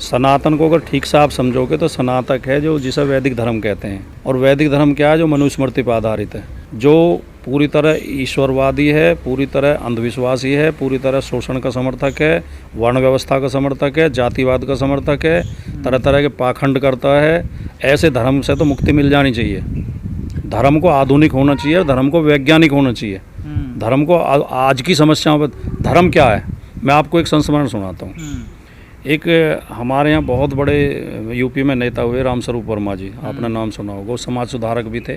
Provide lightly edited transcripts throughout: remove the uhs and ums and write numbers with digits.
सनातन को अगर ठीक से आप समझोगे तो सनातक है जो जिसे वैदिक धर्म कहते हैं। और वैदिक धर्म क्या है? जो मनुस्मृति पर आधारित है, जो पूरी तरह ईश्वरवादी है, पूरी तरह अंधविश्वासी है, पूरी तरह शोषण का समर्थक है, वर्ण व्यवस्था का समर्थक है, जातिवाद का समर्थक है, तरह तरह के पाखंड करता है। ऐसे धर्म से तो मुक्ति मिल जानी चाहिए। धर्म को आधुनिक होना चाहिए, धर्म को वैज्ञानिक होना चाहिए, धर्म को आज की समस्याओं पर। धर्म क्या है? मैं आपको एक संस्मरण सुनाता हूँ। एक हमारे यहाँ बहुत बड़े यूपी में नेता हुए रामस्वरूप वर्मा जी, आपने नाम सुना होगा। वो समाज सुधारक भी थे,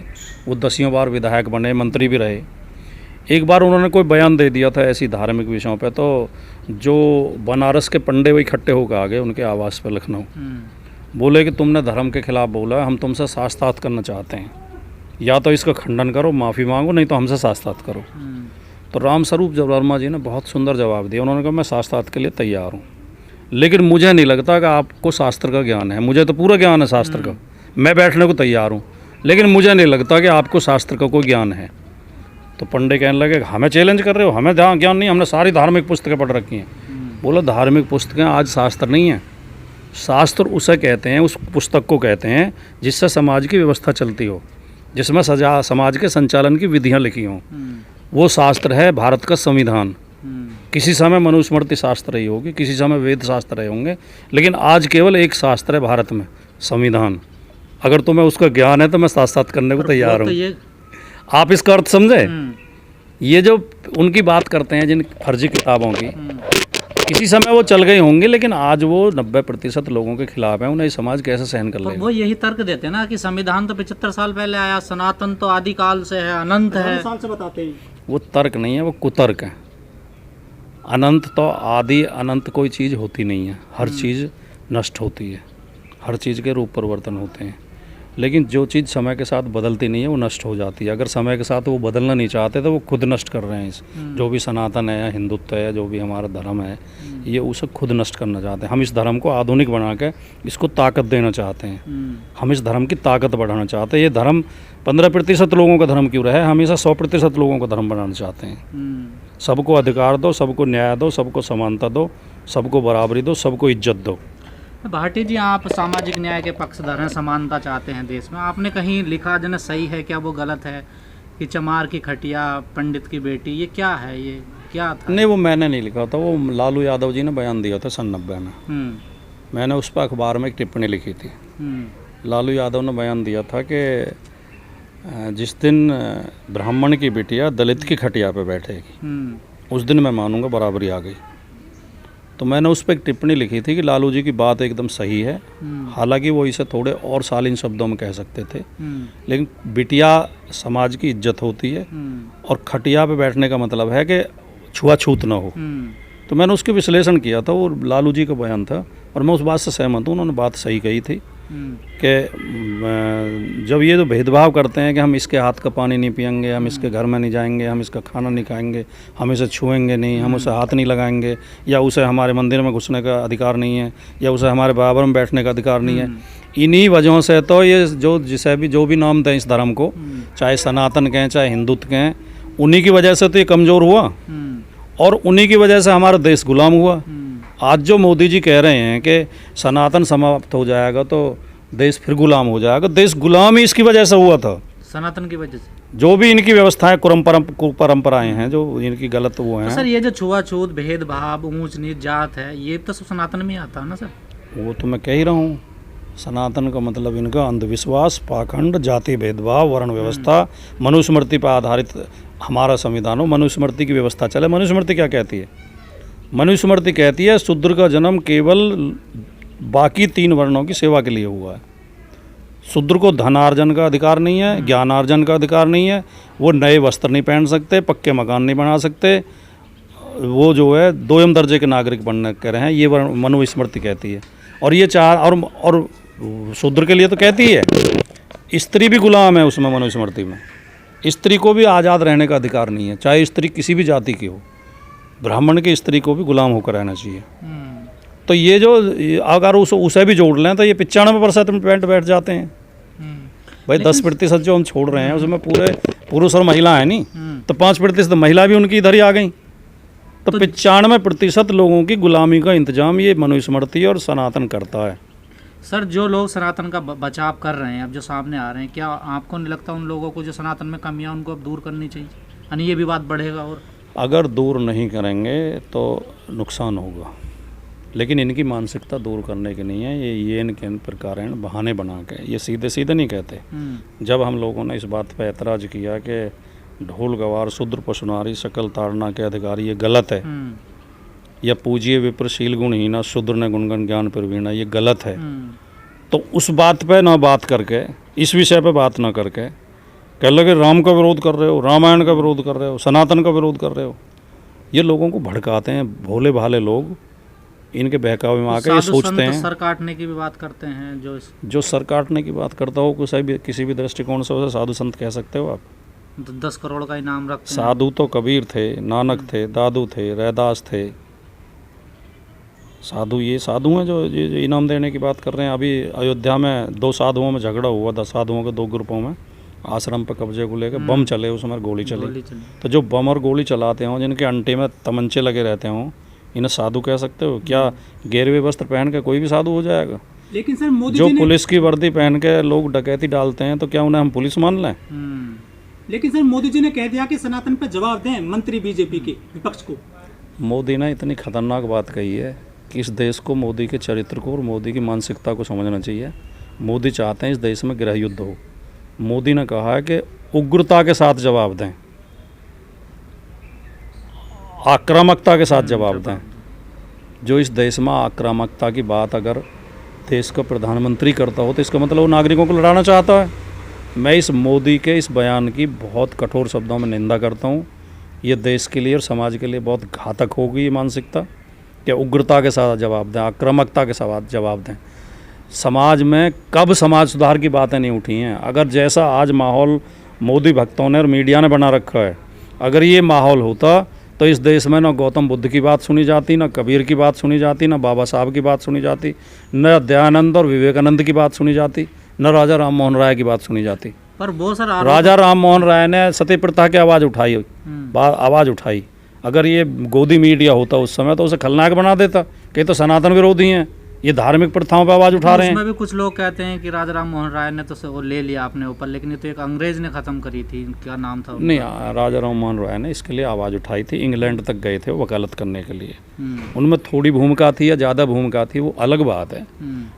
वो 10 बार विधायक बने, मंत्री भी रहे। एक बार उन्होंने कोई बयान दे दिया था ऐसी धार्मिक विषयों पे, तो जो बनारस के पंडे वो इकट्ठे होकर आ गए उनके आवास पर लखनऊ। बोले कि तुमने धर्म के खिलाफ बोला, हम तुमसे शास्त्रार्थ करना चाहते हैं, या तो इसका खंडन करो, माफ़ी मांगो, नहीं तो हमसे शास्त्रार्थ करो। तो रामस्वरूप वर्मा जी ने बहुत सुंदर जवाब दिया। उन्होंने कहा मैं शास्त्रार्थ के लिए तैयार हूँ, लेकिन मुझे नहीं लगता कि आपको शास्त्र का ज्ञान है। मुझे तो पूरा ज्ञान है शास्त्र का, मैं बैठने को तैयार हूँ, लेकिन मुझे नहीं लगता कि आपको शास्त्र का कोई ज्ञान है। तो पंडे कहने लगे हमें चैलेंज कर रहे हो? हमें ज्ञान नहीं, हमने सारी धार्मिक पुस्तकें पढ़ रखी हैं। बोला धार्मिक पुस्तकें आज शास्त्र नहीं है। शास्त्र उसे कहते हैं, उस पुस्तक को कहते हैं जिससे समाज की व्यवस्था चलती हो, जिसमें समाज के संचालन की विधियाँ लिखी हों। वो शास्त्र है भारत का संविधान। किसी समय मनुस्मृति शास्त्र रही होगी, किसी समय वेद शास्त्र रहे होंगे, लेकिन आज केवल एक शास्त्र है भारत में, संविधान। अगर तुम्हें उसका ज्ञान है तो मैं साथ साथ करने को तैयार हूँ। आप इसका अर्थ समझे? ये जो उनकी बात करते हैं जिन फर्जी किताबों की, किसी समय वो चल गए होंगे, लेकिन आज वो 90% लोगों के खिलाफ है। उन्हें समाज कैसे सहन कर लेगा? वो यही तर्क देते हैं ना कि संविधान तो 75 साल पहले आया, सनातन तो आदिकाल से है, अनंत है। साल से बताते हैं। वो तर्क नहीं है, वो कुतर्क है। अनंत तो आदि अनंत कोई चीज़ होती नहीं है। हर चीज़ नष्ट होती है, हर चीज़ के रूप परिवर्तन होते हैं, लेकिन जो चीज़ समय के साथ बदलती नहीं है वो नष्ट हो जाती है। अगर समय के साथ वो बदलना नहीं चाहते तो वो खुद नष्ट कर रहे हैं। जो भी सनातन है, हिंदुत्व है, जो भी हमारा धर्म है, ये उसे खुद नष्ट करना चाहते हैं। हम इस धर्म को आधुनिक बना के इसको ताकत देना चाहते हैं। हम इस धर्म की ताकत बढ़ाना चाहते हैं। ये धर्म 15% लोगों का धर्म क्यों रहा है? हमेशा 100% लोगों का धर्म बनाना चाहते हैं। सबको अधिकार दो, सबको न्याय दो, सबको समानता दो, सबको बराबरी दो, सबको इज्जत दो। भाटी जी, आप सामाजिक न्याय के पक्षधर हैं, समानता चाहते हैं देश में। आपने कहीं लिखा जन सही है क्या वो गलत है कि चमार की खटिया पंडित की बेटी, ये क्या है? ये क्या था? नहीं, वो मैंने नहीं लिखा था, वो लालू यादव जी ने बयान दिया था सन 90 में। मैंने उस पर अखबार में एक टिप्पणी लिखी थी। लालू यादव ने बयान दिया था कि जिस दिन ब्राह्मण की बिटिया दलित की खटिया पे बैठेगी उस दिन मैं मानूंगा बराबरी आ गई। तो मैंने उस पर एक टिप्पणी लिखी थी कि लालू जी की बात एकदम सही है। हालांकि वो इसे थोड़े और शालीन शब्दों में कह सकते थे, लेकिन बिटिया समाज की इज्जत होती है और खटिया पे बैठने का मतलब है कि छुआछूत ना हो। तो मैंने उसके विश्लेषण किया था, वो लालू जी का बयान था और मैं उस बात से सहमत हूँ। उन्होंने बात सही कही थी कि जब ये जो भेदभाव करते हैं कि हम इसके हाथ का पानी नहीं पियेंगे, हम इसके घर में नहीं जाएंगे, हम इसका खाना नहीं खाएंगे, हम इसे छुएंगे नहीं, हम उसे हाथ नहीं लगाएंगे, या उसे हमारे मंदिर में घुसने का अधिकार नहीं है, या उसे हमारे बराबर में बैठने का अधिकार नहीं है, इन्हीं वजहों से तो ये जो भी नाम दें इस धर्म को, चाहे सनातन कहें चाहे हिंदुत्व कहें, उन्हीं की वजह से तो ये कमज़ोर हुआ और उन्हीं की वजह से हमारा देश गुलाम हुआ। आज जो मोदी जी कह रहे हैं कि सनातन समाप्त हो जाएगा तो देश फिर गुलाम हो जाएगा, देश गुलाम ही इसकी वजह से हुआ था, सनातन की वजह से। जो भी इनकी व्यवस्थाएं परंपराएं हैं जो इनकी गलत वो हैं। तो सर, ये जो छुआछूत, भेदभाव, ऊंच नीच, जात है, ये तो सब सनातन में आता है ना सर? वो तो मैं कह ही रहा हूँ। सनातन का मतलब इनका अंधविश्वास, पाखंड, जाति भेदभाव, वर्ण व्यवस्था, मनुस्मृति पर आधारित हमारा संविधान हो, मनुस्मृति की व्यवस्था चले। मनुस्मृति क्या कहती है? मनुस्मृति कहती है शूद्र का जन्म केवल बाकी 3 वर्णों की सेवा के लिए हुआ है। शूद्र को धनार्जन का अधिकार नहीं है, ज्ञानार्जन का अधिकार नहीं है, वो नए वस्त्र नहीं पहन सकते, पक्के मकान नहीं बना सकते, वो जो है 2म दर्जे के नागरिक बनने कह रहे हैं, ये मनुस्मृति कहती है। और ये और शूद्र के लिए तो कहती है, स्त्री भी गुलाम है उसमें, मनुस्मृति में स्त्री को भी आज़ाद रहने का अधिकार नहीं है, चाहे स्त्री किसी भी जाति की हो। ब्राह्मण की स्त्री को भी गुलाम होकर रहना चाहिए। तो ये जो अगर उसे भी जोड़ लें तो ये 95% में बैठ जाते हैं। भाई 10% जो हम छोड़ रहे हैं उसमें पूरे पुरुष और महिला है नहीं, तो 5% महिला भी उनकी इधर ही आ गई। तो 95% लोगों की गुलामी का इंतजाम ये मनुस्मृति और सनातन करता है। सर, जो लोग सनातन का बचाव कर रहे हैं, अब जो सामने आ रहे हैं, क्या आपको नहीं लगता उन लोगों को जो सनातन में कमियां उनको अब दूर करनी चाहिए, यानी ये विवाद बढ़ेगा? और अगर दूर नहीं करेंगे तो नुकसान होगा, लेकिन इनकी मानसिकता दूर करने की नहीं है। ये इनके प्रकार हैं बहाने बना के, ये सीधे सीधे नहीं कहते। जब हम लोगों ने इस बात पर ऐतराज़ किया कि ढोल गवार शूद्र पशुनारी सकल ताड़ना के अधिकारी, ये गलत है, या पूजिए विप्रशील गुणहीना शूद्र ने गुणगण ज्ञान प्रवीणा, ये गलत है, तो उस बात पे ना बात करके, इस विषय पे बात ना करके कह लगे राम का विरोध कर रहे हो, रामायण का विरोध कर रहे हो, सनातन का विरोध कर रहे हो, ये लोगों को भड़काते हैं। भोले भाले लोग इनके बहकावे में आके ये सोचते हैं। सर काटने की भी बात करते हैं, जो सर काटने की बात करता हो किसी भी दृष्टिकोण से उसे साधु संत कह सकते हो आप? 10 करोड़ का इनाम रखते हैं। साधु तो कबीर थे, नानक थे, दादू थे, रैदास थे। साधु ये साधु हैं जो इनाम देने की बात कर रहे हैं। अभी अयोध्या में 2 साधुओं में झगड़ा हुआ था, साधुओं के 2 ग्रुपों में, आश्रम पर कब्जे को लेकर बम चले, उसमें गोली चली। तो जो बम और गोली चलाते हों, जिनके अंटे में तमंचे लगे रहते हों, इन्हें साधु कह सकते हो क्या? गेरवे वस्त्र पहन के कोई भी साधु हो जाएगा? लेकिन सर मोदी जो जी पुलिस की वर्दी पहन के लोग डकैती डालते हैं, तो क्या उन्हें हम पुलिस मान लें? लेकिन सर मोदी जी ने कह दिया कि सनातन पर जवाब दें मंत्री बीजेपी के विपक्ष को। मोदी ने इतनी खतरनाक बात कही है कि इस देश को मोदी के चरित्र को और मोदी की मानसिकता को समझना चाहिए। मोदी चाहते हैं इस देश में गृह युद्ध हो। मोदी ने कहा है कि उग्रता के साथ जवाब दें, आक्रामकता के साथ जवाब दें। जो इस देश में आक्रामकता की बात अगर देश का प्रधानमंत्री करता हो, तो इसका मतलब वो नागरिकों को लड़ाना चाहता है। मैं इस मोदी के इस बयान की बहुत कठोर शब्दों में निंदा करता हूँ। ये देश के लिए और समाज के लिए बहुत घातक होगी ये मानसिकता कि उग्रता के साथ जवाब दें, आक्रामकता के साथ जवाब दें। समाज में कब समाज सुधार की बातें नहीं उठी हैं? अगर जैसा आज माहौल मोदी भक्तों ने और मीडिया ने बना रखा है, अगर ये माहौल होता तो इस देश में ना गौतम बुद्ध की बात सुनी जाती, ना कबीर की बात सुनी जाती, ना बाबा साहब की बात सुनी जाती, न दयानंद और विवेकानंद की बात सुनी जाती, न राजा राम मोहन राय की बात सुनी जाती। पर बहुत सारा राजा राम मोहन राय ने सती प्रथा की आवाज़ उठाई। अगर ये गोदी मीडिया होता उस समय तो उसे खलनायक बना देता कि तो सनातन विरोधी हैं, ये धार्मिक प्रथाओं पर आवाज़ उठा रहे हैं। उसमें भी कुछ लोग कहते हैं कि राजा राम मोहन राय ने तो वो ले लिया अपने ऊपर, लेकिन ये तो एक अंग्रेज ने ख़त्म करी थी, क्या नाम था उनका? नहीं, राजा राम मोहन राय ने इसके लिए आवाज़ उठाई थी। इंग्लैंड तक गए थे वकालत करने के लिए। उनमें थोड़ी भूमिका थी या ज़्यादा भूमिका थी, वो अलग बात है,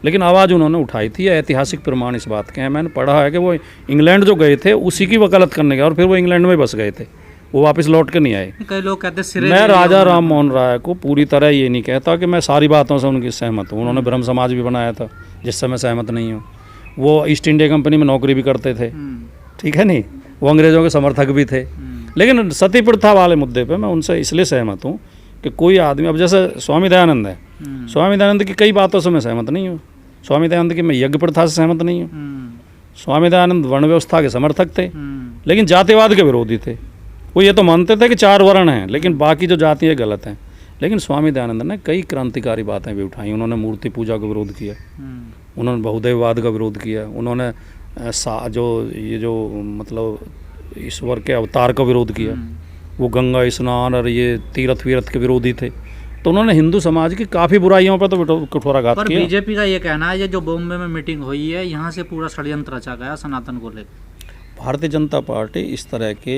लेकिन आवाज़ उन्होंने उठाई थी। ऐतिहासिक प्रमाण इस बात के हैं। मैंने पढ़ा है कि वो इंग्लैंड जो गए थे उसी की वकालत करने गए और फिर वो इंग्लैंड में बस गए थे, वो वापस लौट के नहीं आए। कई लोग कहते हैं मैं राजा राम मोहन राय को पूरी तरह ये नहीं कहता कि मैं सारी बातों से उनकी सहमत हूँ। उन्होंने ब्रह्म समाज भी बनाया था जिससे मैं सहमत नहीं हूँ। वो ईस्ट इंडिया कंपनी में नौकरी भी करते थे, ठीक है नहीं, वो अंग्रेज़ों के समर्थक भी थे। लेकिन सती प्रथा वाले मुद्दे पे मैं उनसे इसलिए सहमत हूँ कि कोई आदमी, अब जैसे स्वामी दयानंद है, स्वामी दयानंद की कई बातों से मैं सहमत नहीं हूँ। स्वामी दयानंद की मैं यज्ञ प्रथा से सहमत नहीं हूँ। स्वामी दयानंद वर्ण व्यवस्था के समर्थक थे, लेकिन जातिवाद के विरोधी थे। वो ये तो मानते थे कि 4 वर्ण हैं, लेकिन बाकी जो जाति है गलत हैं। लेकिन स्वामी दयानंद ने कई क्रांतिकारी बातें भी उठाई। उन्होंने मूर्ति पूजा का विरोध किया, उन्होंने बहुदेववाद का विरोध किया, उन्होंने जो मतलब ईश्वर के अवतार का विरोध किया। वो गंगा स्नान और ये तीर्थ वीरथ के विरोधी थे। तो उन्होंने हिंदू समाज की काफ़ी बुराइयों पर तो कठोराघात किया। बीजेपी का ये कहना है, ये जो बॉम्बे में मीटिंग हुई है, यहाँ से पूरा षड्यंत्र रचा गया सनातन को लेकर। भारतीय जनता पार्टी इस तरह के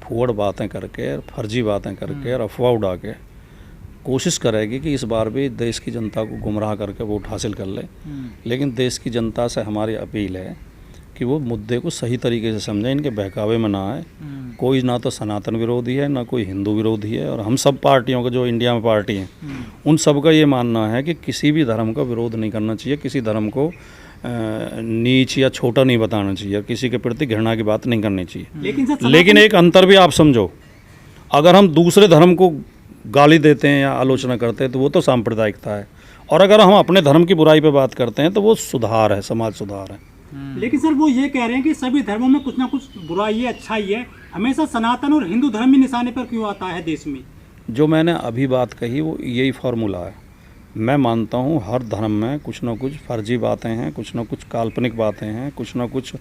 फुहड़ बातें करके, फर्जी बातें करके और अफवाह उड़ा के कोशिश करेगी कि इस बार भी देश की जनता को गुमराह करके वोट हासिल कर ले। लेकिन देश की जनता से हमारी अपील है कि वो मुद्दे को सही तरीके से समझें, इनके बहकावे में ना आए। कोई ना तो सनातन विरोधी है, ना कोई हिंदू विरोधी है, और हम सब पार्टियों का जो इंडिया में पार्टी हैं उन सब का ये मानना है कि किसी भी धर्म का विरोध नहीं करना चाहिए, किसी धर्म को नीच या छोटा नहीं बताना चाहिए, किसी के प्रति घृणा की बात नहीं करनी चाहिए। लेकिन एक अंतर भी आप समझो, अगर हम दूसरे धर्म को गाली देते हैं या आलोचना करते हैं तो वो तो सांप्रदायिकता है, और अगर हम अपने धर्म की बुराई पे बात करते हैं तो वो सुधार है, समाज सुधार है। लेकिन सर वो ये कह रहे हैं कि सभी धर्मों में कुछ ना कुछ बुराई है, अच्छाई है, हमेशा सनातन और हिंदू धर्म ही निशाने पर क्यों आता है देश में? जो मैंने अभी बात कही वो यही फार्मूला है। मैं मानता हूँ हर धर्म में कुछ ना कुछ फर्जी बातें हैं, कुछ ना कुछ काल्पनिक बातें हैं, कुछ ना कुछ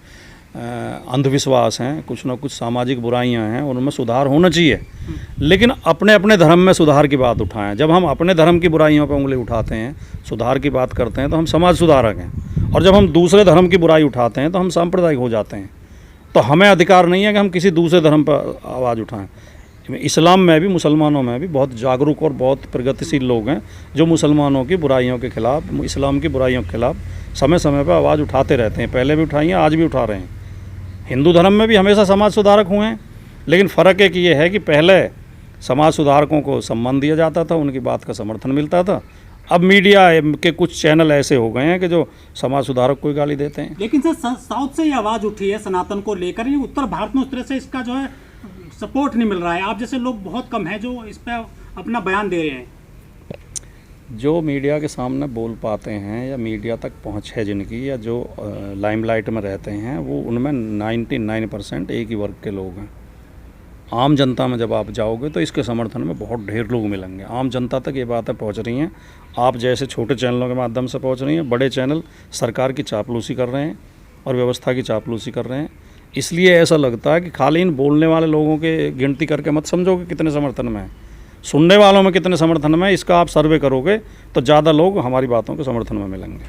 अंधविश्वास हैं, कुछ ना कुछ सामाजिक बुराइयां हैं, उनमें सुधार होना चाहिए। लेकिन अपने अपने धर्म में सुधार की बात उठाएं। जब हम अपने धर्म की बुराइयों पर उंगली उठाते हैं, सुधार की बात करते हैं, तो हम समाज सुधारक हैं। और जब हम दूसरे धर्म की बुराई उठाते हैं तो हम सांप्रदायिक हो जाते हैं। तो हमें अधिकार नहीं है कि हम किसी दूसरे धर्म पर आवाज़ उठाएं। इस्लाम में भी, मुसलमानों में भी बहुत जागरूक और बहुत प्रगतिशील लोग हैं जो मुसलमानों की बुराइयों के खिलाफ, इस्लाम की बुराइयों के खिलाफ समय समय पर आवाज़ उठाते रहते हैं। पहले भी उठाई है, आज भी उठा रहे हैं। हिंदू धर्म में भी हमेशा समाज सुधारक हुए हैं, लेकिन फ़र्क एक ये है कि पहले समाज सुधारकों को सम्मान दिया जाता था, उनकी बात का समर्थन मिलता था। अब मीडिया के कुछ चैनल ऐसे हो गए हैं कि जो समाज सुधारक को ही गाली देते हैं। लेकिन सर साउथ से ये आवाज़ उठी है सनातन को लेकर, ये उत्तर भारत में उस तरह से इसका जो है सपोर्ट नहीं मिल रहा है। आप जैसे लोग बहुत कम हैं जो इस पर अपना बयान दे रहे हैं। जो मीडिया के सामने बोल पाते हैं या मीडिया तक पहुंच है जिनकी, या जो लाइमलाइट में रहते हैं, वो उनमें 99% एक ही वर्ग के लोग हैं। आम जनता में जब आप जाओगे तो इसके समर्थन में बहुत ढेर लोग मिलेंगे। आम जनता तक ये बातें पहुंच रही हैं। आप जैसे छोटे चैनलों के माध्यम से पहुंच रही हैं, बड़े चैनल सरकार की चापलूसी कर रहे हैं और व्यवस्था की चापलूसी कर रहे हैं। इसलिए ऐसा लगता है कि खाली इन बोलने वाले लोगों के गिनती करके मत समझो कि कितने समर्थन में है। सुनने वालों में कितने समर्थन में है, इसका आप सर्वे करोगे तो ज़्यादा लोग हमारी बातों के समर्थन में मिलेंगे।